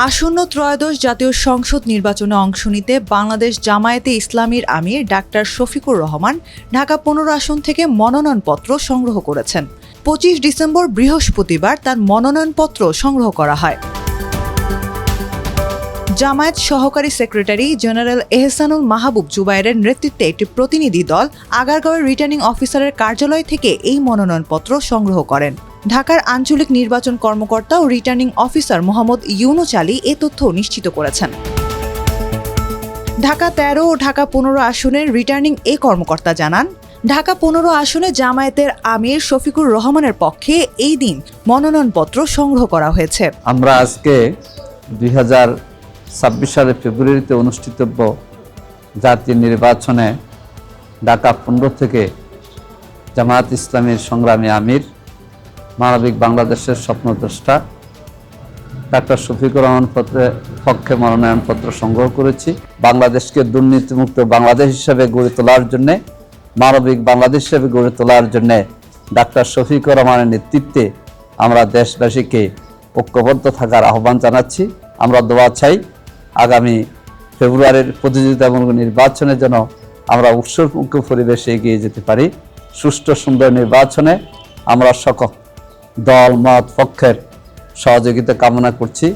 আসন্ন ত্রয়োদশ জাতীয় সংসদ নির্বাচনে অংশ নিতে বাংলাদেশ জামায়াতে ইসলামীর আমির ডাক্তার শফিকুর রহমান ঢাকা ১৫ আসন থেকে মনোনয়নপত্র সংগ্রহ করেছেন। ২৫ ডিসেম্বর বৃহস্পতিবার তার মনোনয়নপত্র সংগ্রহ করা হয়। জামায়াত সহকারী সেক্রেটারি জেনারেল এহসানুল মাহবুব জুবায়েরের নেতৃত্বে একটি প্রতিনিধি দল আগারগাঁওয়ের রিটার্নিং অফিসারের কার্যালয় থেকে এই মনোনয়নপত্র সংগ্রহ করেন। ঢাকার আঞ্চলিক নির্বাচন কর্মকর্তা ও রিটার্নিং অফিসার মোহাম্মদ ইউনুস আলী এ তথ্য নিশ্চিত করেছেন। ঢাকা ১৩ ও ঢাকা ১৫ আসনের রিটার্নিং এই কর্মকর্তা জানান, ঢাকা ১৫ আসনে জামায়াতের আমির শফিকুর রহমানের পক্ষে এই দিন মনোনয়নপত্র সংগ্রহ করা হয়েছে। আমরা আজকে ২০২৬ সালের ফেব্রুয়ারিতে অনুষ্ঠিতব্য জাতীয় নির্বাচনে ঢাকা ১৫ থেকে জামায়াত ইসলামীর সংগ্রামী আমির মানবিক বাংলাদেশের স্বপ্নদ্রষ্টা ডাক্তার শফিকুর রহমান পক্ষে মনোনয়নপত্র সংগ্রহ করেছি। বাংলাদেশকে দুর্নীতিমুক্ত বাংলাদেশ হিসেবে গড়ে তোলার জন্যে, মানবিক বাংলাদেশ হিসেবে গড়ে তোলার জন্যে ডাক্তার শফিকুর রহমানের নেতৃত্বে আমরা দেশবাসীকে ঐক্যবদ্ধ থাকার আহ্বান জানাচ্ছি। আমরা দোয়া চাই আগামী ফেব্রুয়ারির প্রতিযোগিতামূলক নির্বাচনের জন্য আমরা উৎসবমুক্ত পরিবেশে এগিয়ে যেতে পারি। সুষ্ঠু সুন্দর নির্বাচনে আমরা সকল দল মত পক্ষের সহযোগিতা কামনা করছি।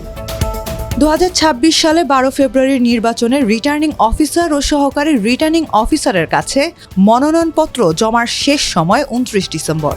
২০২৬ সালে ১২ ফেব্রুয়ারির নির্বাচনে রিটার্নিং অফিসার ও সহকারী রিটার্নিং অফিসারের কাছে মনোনয়নপত্র জমার শেষ সময় ২৯ ডিসেম্বর।